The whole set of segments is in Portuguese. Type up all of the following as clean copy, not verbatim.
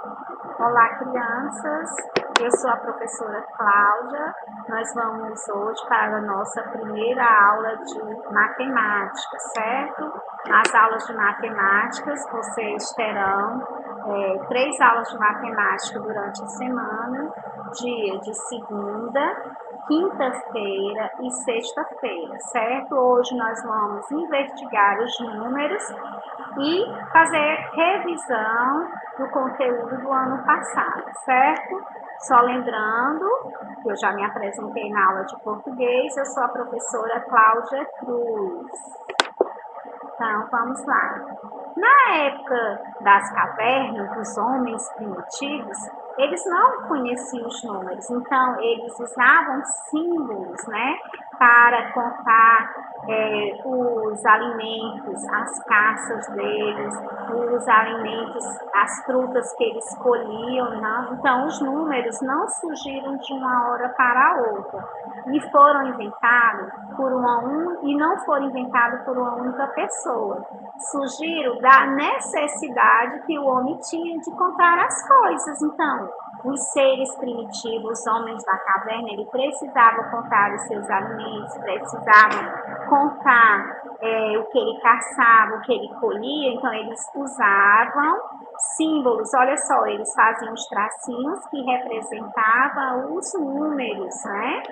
Olá, crianças! Eu sou a professora Cláudia. Nós vamos hoje para a nossa primeira aula de matemática, certo? Nas aulas de matemáticas, vocês terão 3 aulas de matemática durante a semana, dia de segunda, quinta-feira e sexta-feira, certo? Hoje nós vamos investigar os números e fazer revisão do conteúdo do ano passado, certo? Só lembrando que eu já me apresentei na aula de português, eu sou a professora Cláudia Cruz. Então, vamos lá. Na época das cavernas, dos homens primitivos, eles não conheciam os números, então eles usavam símbolos, né, para contar os alimentos, as caças deles, os alimentos, as frutas que eles colhiam, né? Então os números não surgiram de uma hora para a outra e foram inventados e não foram inventados por uma única pessoa. Surgiram da necessidade que o homem tinha de contar as coisas. Então, os seres primitivos, os homens da caverna, eles precisavam contar os seus alimentos, precisavam contar o que ele caçava, o que ele colhia, então eles usavam símbolos. Olha só, eles faziam os tracinhos que representavam os números, né?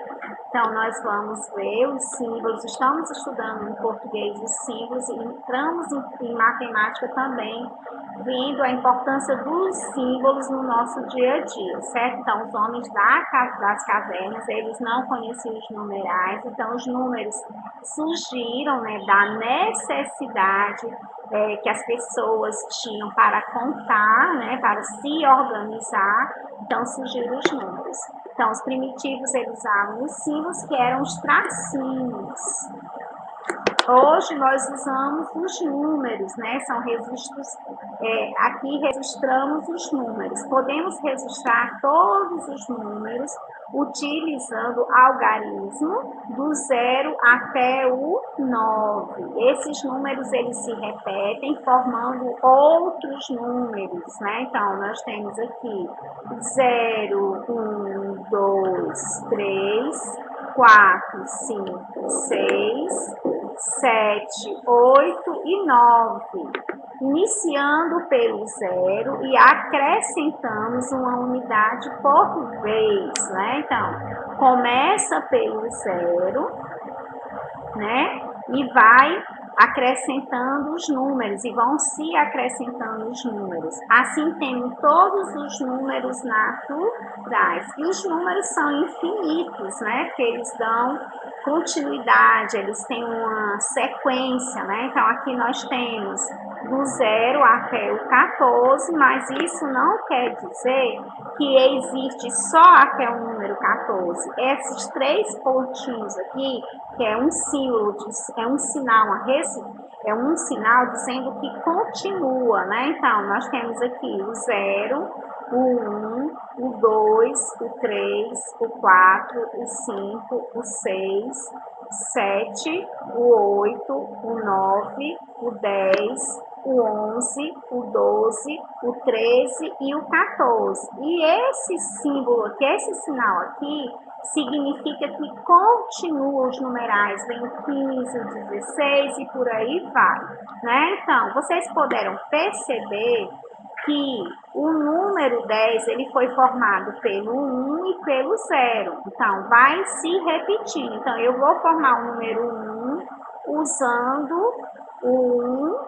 Então, nós vamos ver os símbolos, estamos estudando em português os símbolos e entramos em matemática também, vendo a importância dos símbolos no nosso dia a dia, certo? Então, os homens das cavernas, eles não conheciam os numerais, então os números surgiram, né, da necessidade que as pessoas tinham para contar, né, para se organizar, então surgiram os números. Então, os primitivos, eles usavam os símbolos que eram os tracinhos. Hoje nós usamos os números, né? São registros, aqui registramos os números. Podemos registrar todos os números utilizando algarismo do 0 até o 9. Esses números, eles se repetem formando outros números, né? Então, nós temos aqui 0, 1, 2, 3, 4, 5, 6, 7, 8 e 9, iniciando pelo 0 e acrescentamos uma unidade por vez, né? Então, começa pelo 0, né? E vai acrescentando os números e vão se acrescentando os números. Assim temos todos os números naturais. E os números são infinitos, né? Porque eles dão continuidade, eles têm uma sequência, né? Então aqui nós temos do 0 até o 14, mas isso não quer dizer que existe só até o número 14. Esses 3 pontinhos aqui, que é um símbolo, é um sinal dizendo que continua, né? Então, nós temos aqui o 0, o 1, o 2, o 3, o 4, o 5, o 6, 7, o 8, o 9, o 10, o 11, o 12, o 13 e o 14. E esse símbolo aqui, esse sinal aqui, significa que continua os numerais, vem o 15, o 16 e por aí vai, né? Então, vocês puderam perceber que o número 10, ele foi formado pelo 1 e pelo 0. Então, vai se repetindo. Então, eu vou formar o número 1 usando o 1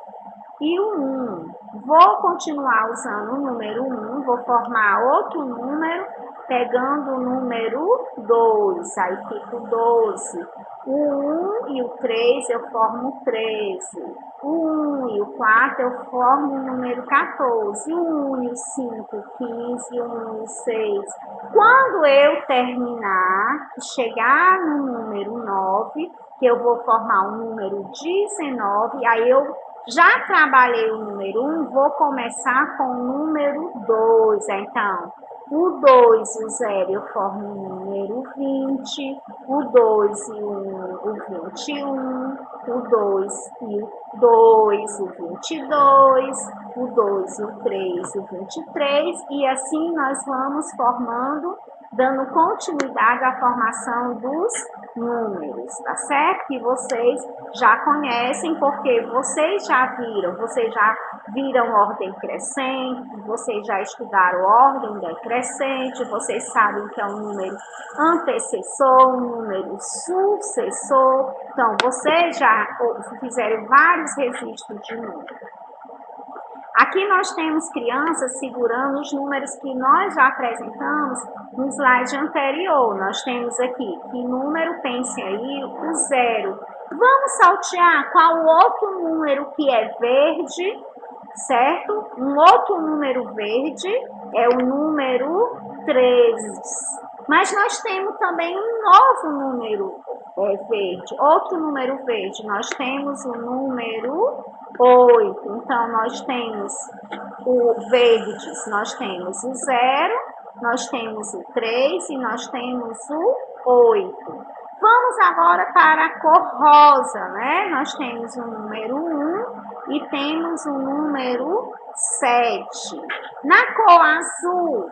e o 1. Vou continuar usando o número 1, vou formar outro número, pegando o número 2, aí fica o 12. O 1 e o 3 eu formo o 13. O 1 e o 4 eu formo o número 14. O 1 e o 5, 15. O 1 e o 6. Quando eu terminar, chegar no número 9, que eu vou formar o número 19, aí eu já trabalhei o número 1, vou começar com o número 2. Então, o 2 e o 0 eu formo o número 20, o 2 e o 1, o 21, o 2 e o 2, o 22, o 2, o 3, o 23, e assim nós vamos formando, dando continuidade à formação dos números, tá certo? Que vocês já conhecem, porque vocês já viram ordem crescente, vocês já estudaram ordem decrescente, vocês sabem que é um número antecessor, um número sucessor, então vocês já fizeram vários registros de número. Aqui nós temos crianças segurando os números que nós já apresentamos no slide anterior. Nós temos aqui, que número, pensem aí, o 0. Vamos saltear qual o outro número que é verde, certo? Um outro número verde é o número 13. Mas nós temos também um novo número verde, outro número verde. Nós temos o número 8. Então, nós temos o verdes, nós temos o 0, nós temos o 3 e nós temos o 8. Vamos agora para a cor rosa, né? Nós temos o número 1 e temos o número 7. Na cor azul,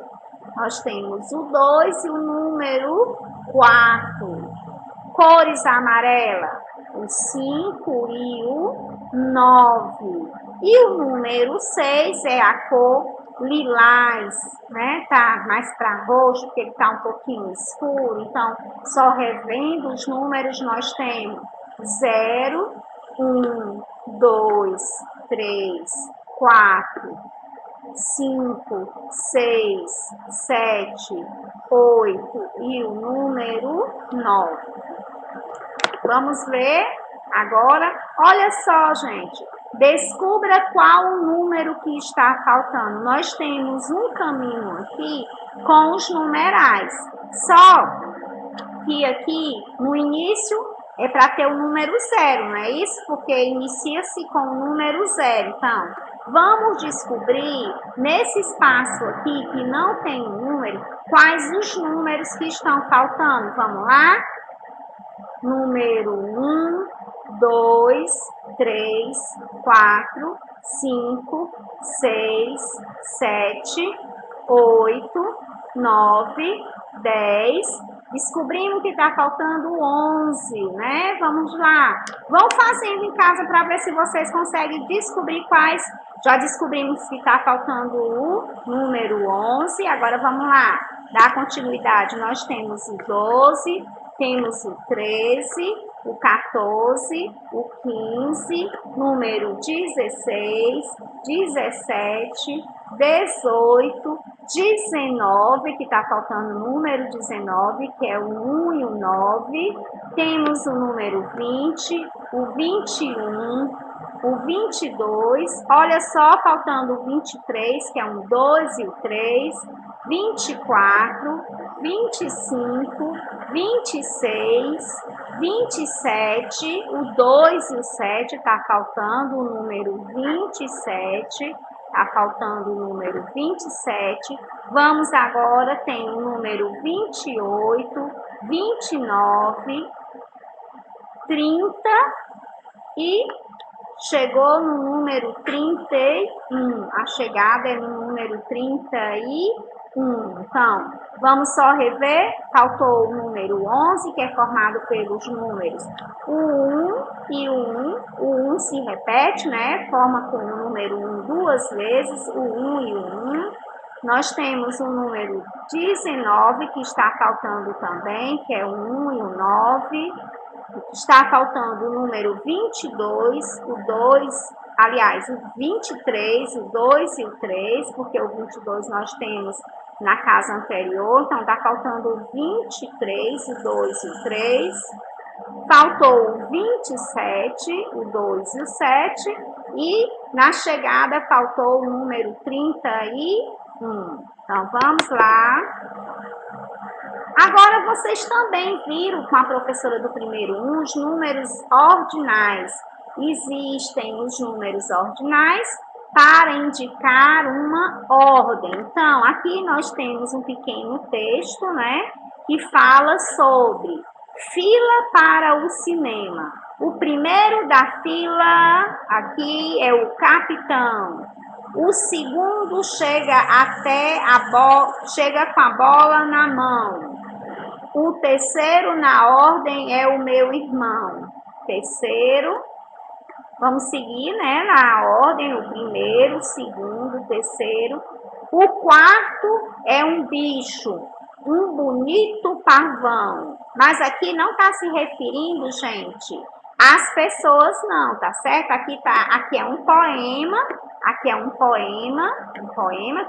nós temos o 2 e o número 4. Cores amarela, o 5 e o 9. E o número 6 é a cor lilás, né? Tá mais para roxo, porque ele tá um pouquinho escuro. Então, só revendo os números, nós temos 0, 1, 2, 3, 4, 5, 6, 7, 8 e o número 9. Vamos ver agora. Olha só, gente. Descubra qual o número que está faltando. Nós temos um caminho aqui com os numerais. Só que aqui no início é para ter o número 0, não é isso? Porque inicia-se com o número 0. Então, vamos descobrir nesse espaço aqui que não tem número, quais os números que estão faltando. Vamos lá? Número 1, 2, 3, 4, 5, 6, 7, 8, 9, 10. Descobrimos que está faltando 11, né? Vamos lá. Vão fazendo em casa para ver se vocês conseguem descobrir quais. Já descobrimos que está faltando o número 11. Agora vamos lá. Dar continuidade. Nós temos o 12, temos o 13, o 14, o 15, número 16, 17, 18, 19, que está faltando o número 19, que é o 1 e o 9. Temos o número 20, o 21, o 22. Olha só, faltando o 23, que é um 2 e o 3. 24, 25, 26, 27, o 2 e o 7, está faltando o número 27, está faltando o número 27. Vamos agora, tem o número 28, 29, 30 e chegou no número 31. A chegada é no número 31. Então, vamos só rever. Faltou o número 11, que é formado pelos números o 1 e o 1. O 1 se repete, né? Forma com o número 1 duas vezes, o 1 e o 1. Nós temos o número 19, que está faltando também, que é o 1 e o 9. Está faltando o número 22, o 2, aliás, o 23, o 2 e o 3, porque o 22 nós temos na casa anterior, então está faltando o 23, o 2 e o 3. Faltou o 27, o 2 e o 7, e na chegada faltou o número 31. Então, vamos lá. Agora, vocês também viram com a professora do primeiro 1 os números ordinais. Existem os números ordinais para indicar uma ordem. Então, aqui nós temos um pequeno texto, né, que fala sobre fila para o cinema. O primeiro da fila aqui é o capitão. O segundo chega chega com a bola na mão. O terceiro na ordem é o meu irmão. Terceiro, vamos seguir, né, na ordem, o primeiro, o segundo, o terceiro. O quarto é um bicho, um bonito pavão. Mas aqui não está se referindo, gente, às pessoas não, tá certo? Aqui é um poema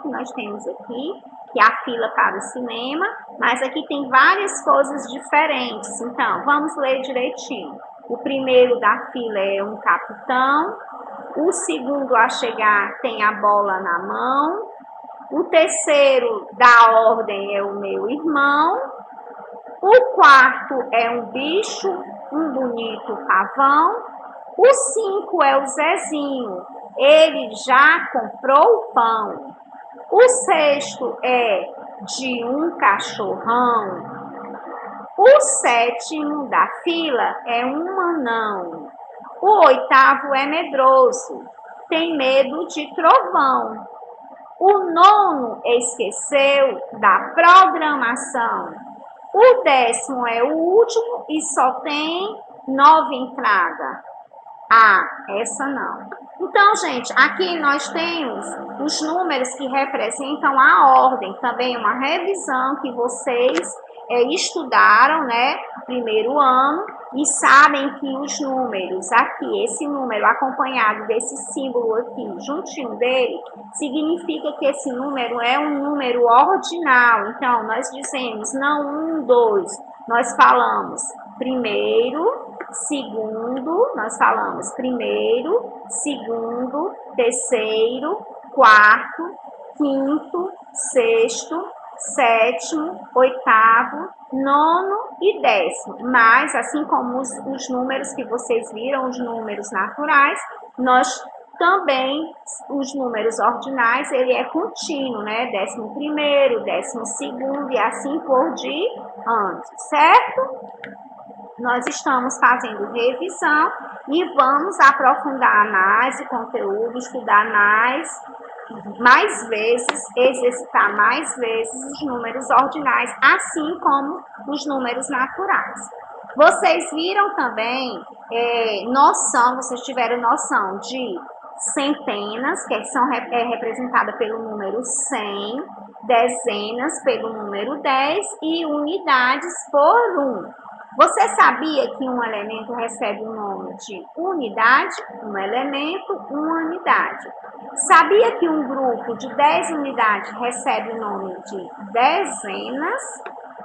que nós temos aqui, que é a fila para o cinema, mas aqui tem várias coisas diferentes. Então, vamos ler direitinho. O primeiro da fila é um capitão, o segundo a chegar tem a bola na mão, o terceiro da ordem é o meu irmão, o quarto é um bicho, um bonito pavão, o 5 é o Zezinho, ele já comprou o pão. O sexto é de um cachorrão. O sétimo da fila é um anão. O oitavo é medroso, tem medo de trovão. O nono esqueceu da programação. O 10º é o último e só tem 9 entradas. Ah, essa não. Então, gente, aqui nós temos os números que representam a ordem. Também uma revisão que vocês estudaram, né, no primeiro ano, e sabem que os números aqui, esse número acompanhado desse símbolo aqui, juntinho dele, significa que esse número é um número ordinal. Então, nós dizemos não 1, 2, nós falamos primeiro, segundo, nós falamos primeiro, segundo, terceiro, quarto, quinto, sexto, sétimo, oitavo, nono e 10º. Mas, assim como os números que vocês viram, os números naturais, nós também, os números ordinais, ele é contínuo, né? 11º, 12º e assim por diante, certo? Nós estamos fazendo revisão e vamos aprofundar a análise, conteúdo, estudar mais vezes, exercitar mais vezes os números ordinais, assim como os números naturais. Vocês viram também vocês tiveram noção de centenas, que são representadas pelo número 100, dezenas pelo número 10 e unidades por 1. Você sabia que um elemento recebe o nome de unidade? Um elemento, uma unidade. Sabia que um grupo de 10 unidades recebe o nome de dezenas?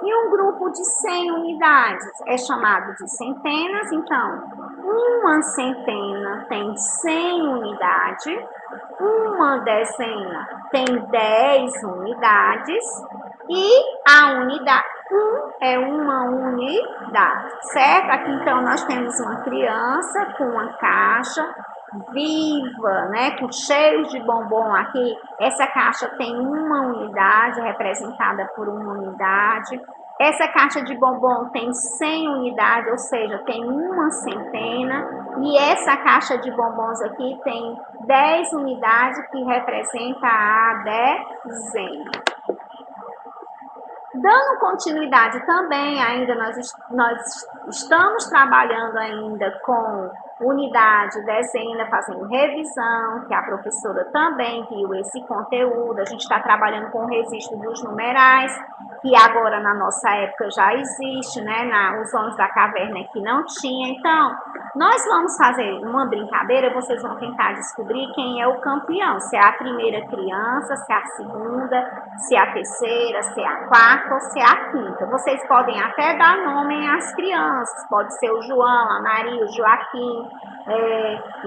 E um grupo de 100 unidades é chamado de centenas. Então, uma centena tem 100 unidades, uma dezena tem 10 unidades e a unidade 1 é uma unidade, certo? Aqui então nós temos uma criança com uma caixa viva, né, com cheio de bombom aqui. Essa caixa tem uma unidade, representada por uma unidade. Essa caixa de bombom tem 100 unidades, ou seja, tem uma centena. E essa caixa de bombons aqui tem 10 unidades, que representa a dezena. Dando continuidade também, ainda nós estamos trabalhando ainda com unidade, dezena, fazendo revisão, que a professora também viu esse conteúdo. A gente está trabalhando com o registro dos numerais, que agora na nossa época já existe, né? Os Homens da Caverna que não tinha. Então, nós vamos fazer uma brincadeira, vocês vão tentar descobrir quem é o campeão. Se é a primeira criança, se é a segunda, se é a terceira, se é a quarta ou se é a quinta. Vocês podem até dar nome às crianças, pode ser o João, a Maria, o Joaquim,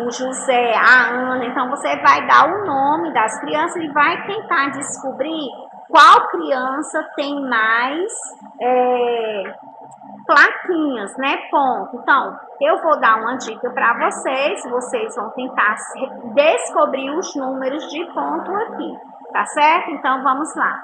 o José, a Ana. Então, você vai dar o nome das crianças e vai tentar descobrir qual criança tem mais plaquinhas, né? Ponto. Então, eu vou dar uma dica para vocês vão tentar descobrir os números de ponto aqui, tá certo? Então, vamos lá.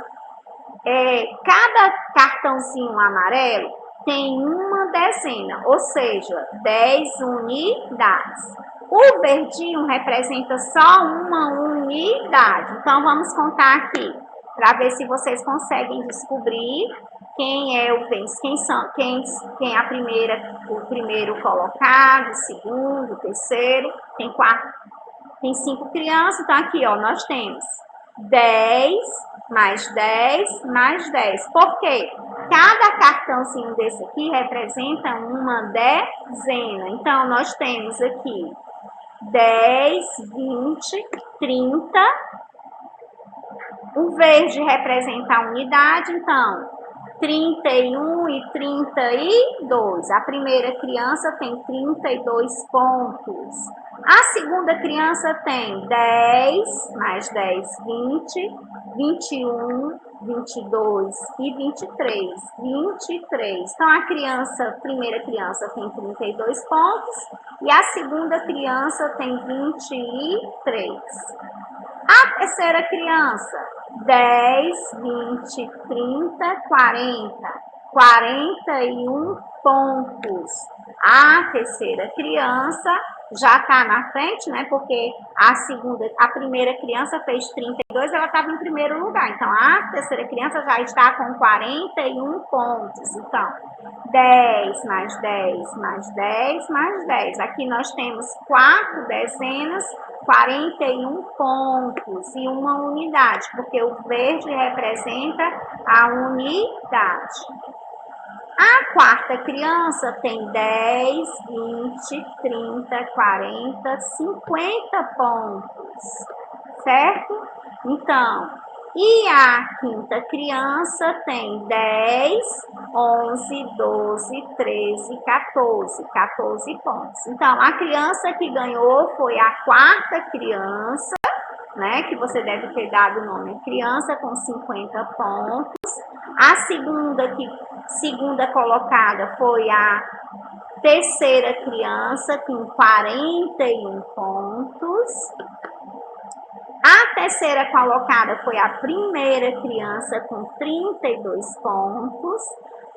Cada cartãozinho amarelo tem uma dezena, ou seja, 10 unidades. O verdinho representa só uma unidade. Então, vamos contar aqui, para ver se vocês conseguem descobrir quem é o vencedor, quem é o primeiro colocado, o segundo, o terceiro. Tem 5 crianças, então aqui, ó, nós temos 10 mais 10 mais 10. Por quê? Cada cartãozinho desse aqui representa uma dezena. Então, nós temos aqui 10, 20, 30. O verde representa a unidade, então 31 e 32. A primeira criança tem 32 pontos. A segunda criança tem 10 mais 10, 20, 21, 22 e 23. 23. Então, a primeira criança tem 32 pontos e a segunda criança tem 23. A terceira criança, 10, 20, 30, 40. 41 pontos. A terceira criança já está na frente, né? Porque a primeira criança fez 32, ela estava em primeiro lugar. Então, a terceira criança já está com 41 pontos. Então, 10 mais 10 mais 10 mais 10. Aqui nós temos 4 dezenas, 41 pontos e uma unidade, porque o verde representa a unidade. A quarta criança tem 10, 20, 30, 40, 50 pontos, certo? Então, e a quinta criança tem 10, 11, 12, 13, 14 pontos. Então, a criança que ganhou foi a quarta criança, né, que você deve ter dado o nome criança, com 50 pontos. A segunda colocada foi a terceira criança, com 41 pontos. A terceira colocada foi a primeira criança, com 32 pontos.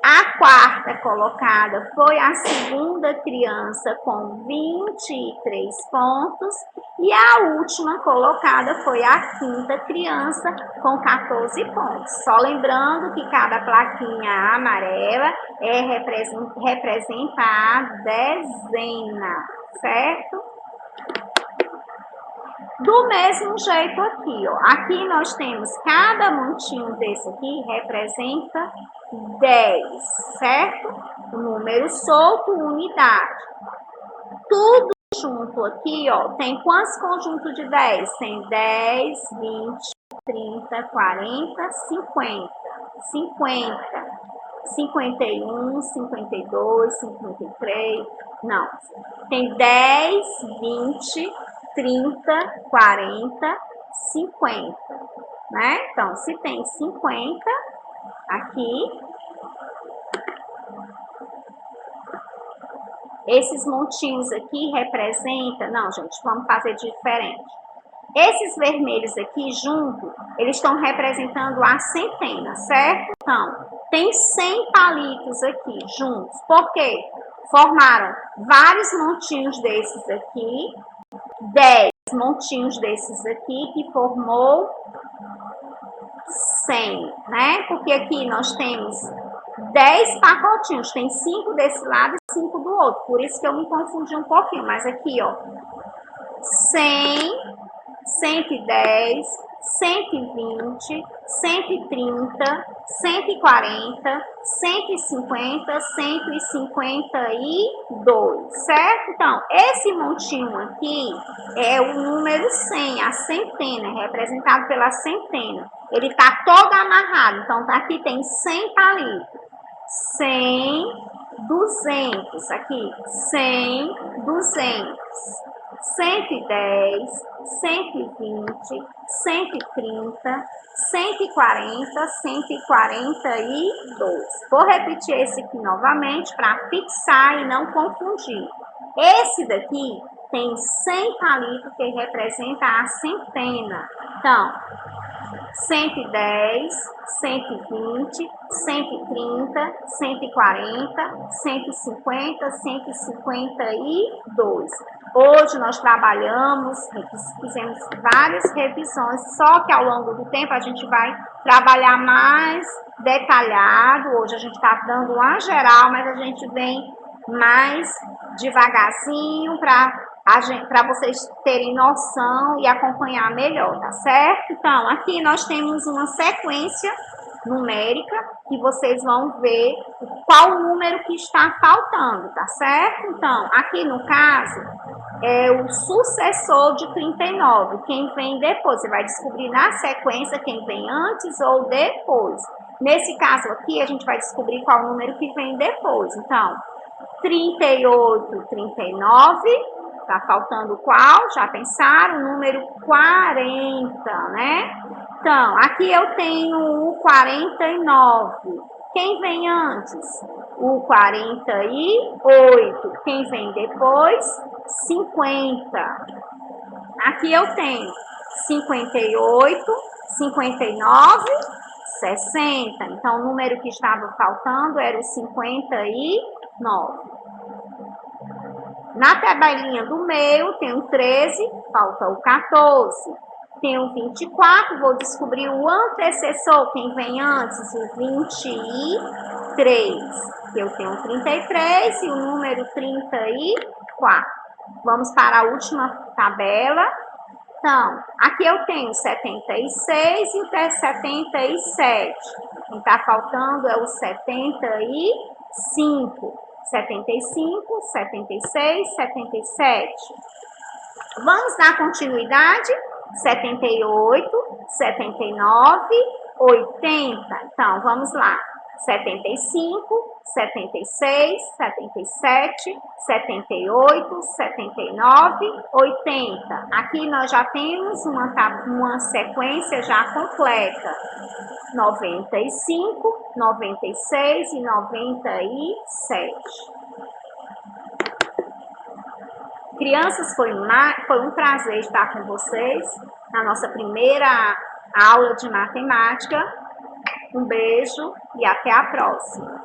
A quarta colocada foi a segunda criança, com 23 pontos. E a última colocada foi a quinta criança, com 14 pontos. Só lembrando que cada plaquinha amarela representa a dezena, certo? Do mesmo jeito aqui, ó. Aqui nós temos cada montinho desse aqui representa 10, certo? O número solto, unidade. Tudo junto aqui, ó, tem quantos conjuntos de 10? Tem 10, 20, 30, 40, 50. 51, 52, 53. Não. Tem 10, 20, 30, 40, 50, né? Então, se tem 50 aqui, esses montinhos aqui representam... Não, gente, vamos fazer diferente. Esses vermelhos aqui junto, eles estão representando a centena, certo? Então, tem 100 palitos aqui juntos. Por quê? Formaram vários montinhos desses aqui, 10 montinhos desses aqui, que formou 100, né? Porque aqui nós temos 10 pacotinhos, tem 5 desse lado e 5 do outro. Por isso que eu me confundi um pouquinho, mas aqui, ó, 100, 110, 120, 130, 140, 150, 152, certo? Então, esse montinho aqui é o número 100, a centena, representado pela centena. Ele está todo amarrado, então aqui tem 100 palitos. 100, 200, aqui, 100, 200. 110, 120, 130, 140, 142. Vou repetir esse aqui novamente para fixar e não confundir. Esse daqui tem 100 palitos, que representa a centena. Então, 110, 120, 130, 140, 150, 152. Hoje nós trabalhamos, fizemos várias revisões, só que ao longo do tempo a gente vai trabalhar mais detalhado. Hoje a gente está dando uma geral, mas a gente vem mais devagarzinho para vocês terem noção e acompanhar melhor, tá certo? Então, aqui nós temos uma sequência numérica que vocês vão ver qual o número que está faltando, tá certo? Então, aqui no caso, é o sucessor de 39, quem vem depois. Você vai descobrir na sequência quem vem antes ou depois. Nesse caso aqui, a gente vai descobrir qual o número que vem depois. Então, 38, 39, tá faltando qual? Já pensaram? O número 40, né? Então, aqui eu tenho o 49. Quem vem antes? O 48. Quem vem depois? 50. Aqui eu tenho 58, 59, 60. Então, o número que estava faltando era o 59. Na tabelinha do meio, tem o 13, falta o 14. Tem o 24, vou descobrir o antecessor, quem vem antes, o 23. Eu tenho o 33 e o número 34. Vamos para a última tabela. Então, aqui eu tenho 76 e o 77. Quem está faltando é o 75. 75, 76, 77. Vamos dar continuidade? 78, 79, 80. Então, vamos lá. 75, 76, 77, 78, 79, 80. Aqui nós já temos uma sequência já completa. 95, 96 e 97. Crianças, foi um prazer estar com vocês na nossa primeira aula de matemática. Um beijo e até a próxima.